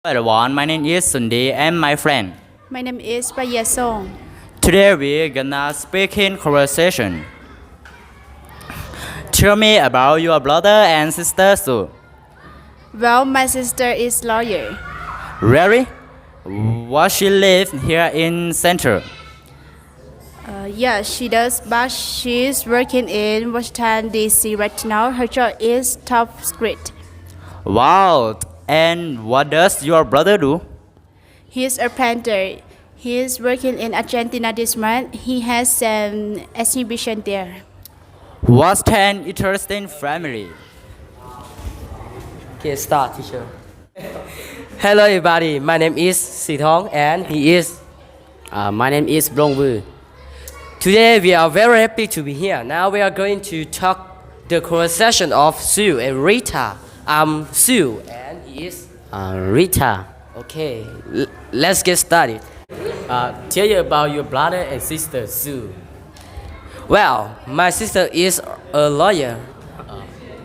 Everyone, my name is Sunday and my friend. My name is Prayasong. Today we're gonna speak in conversation. Tell me about your brother and sister Sue. Well, my sister is lawyer. Really? What she live here in Central? Yeah, she does, but she's working in Washington, D.C. right now. Her job is top secret. Wow! And what does your brother do? He's a painter. He's working in Argentina this month. He has an exhibition there. What's an interesting family? Okay, start, teacher. Hello, everybody. My name is Sithong, and he is. My name is Blongwu. Today, we are very happy to be here. Now, we are going to talk the conversation of Sue and Rita. I'm Sue, and he is. Rita. Okay, let's get started. Tell you about your brother and sister Sue. Well, my sister is a lawyer.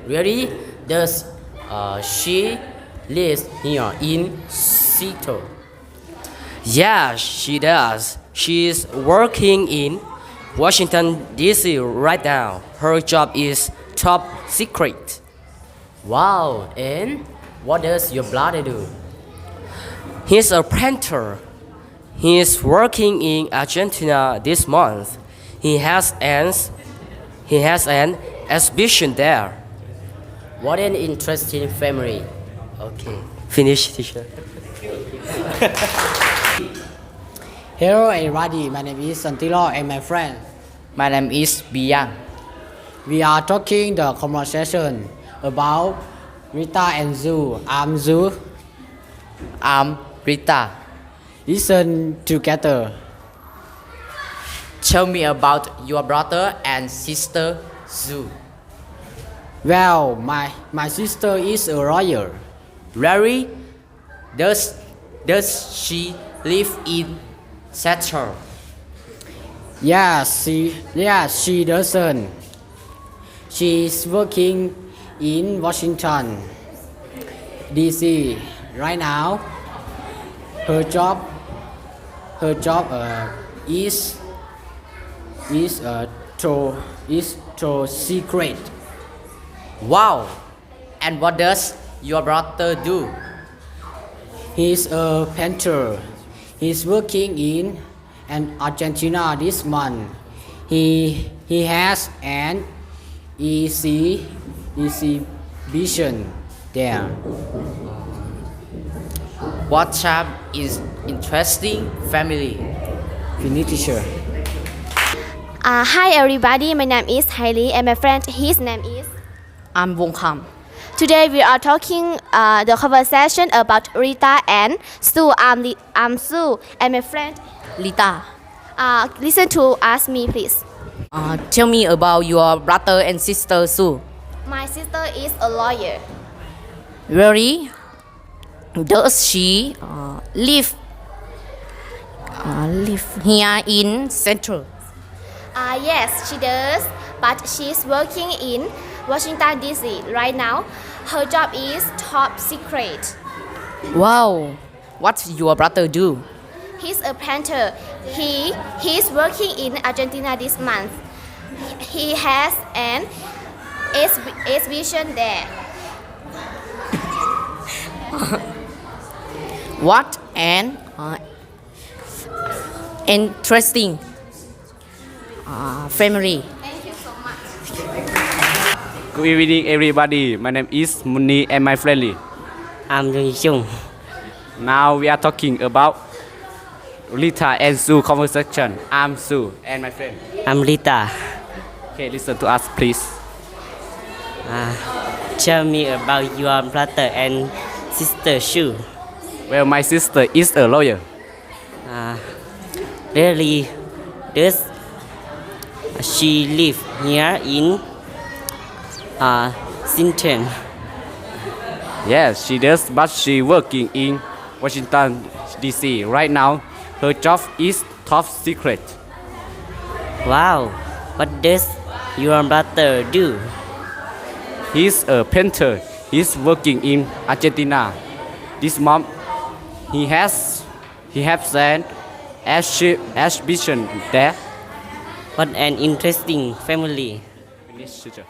Really? Does she live here in Seattle? Yeah, she does. She's working in Washington, D.C. right now. Her job is top secret. Wow. And what does your brother do? He's a painter. He's working in Argentina this month. He has an exhibition there. What an interesting family. Okay, finish, teacher. Hello everybody, my name is Santilo and my friend. My name is Biyang. We are talking the conversation about Rita and Zoo. I'm Zoo. I'm Rita. Listen together. Tell me about your brother and sister Sue. Well, my sister is a lawyer. Really? Does she live in Seattle? She doesn't. She's working in Washington, D.C. right now. Her job is top secret. Wow! And what does your brother do? He's a painter. He's working in Argentina this month. He has an exhibition there. What type is interesting family? Finish, teacher. Hi everybody, my name is Hailey and my friend, his name is I'm Wongkham. Today we are talking the conversation about Rita and Sue. I'm Sue and my friend. Lita. Listen to us me please. Tell me about your brother and sister Sue. My sister is a lawyer. Really? Does she live here in Central? Yes, she does, but she's working in Washington, D.C. right now. Her job is top secret. Wow. What your brother do? He's a painter. He's working in Argentina this month. He has an exhibition there. What an interesting family. Thank you so much. Good evening, everybody. My name is Muni and my friend Lee. I'm Jung Chung. Now we are talking about Rita and Sue conversation. I'm Sue and my friend. I'm Rita. Okay, listen to us, please. Tell me about your brother and sister Sue. Well, my sister is a lawyer. Really? Does she live here in Seattle? Yes, she does, but she working in Washington, D.C. right now. Her job is top secret. Wow. What does your brother do? He's a painter. He's working in Argentina this month. He has an exhibition there. What an interesting family. Finish, teacher.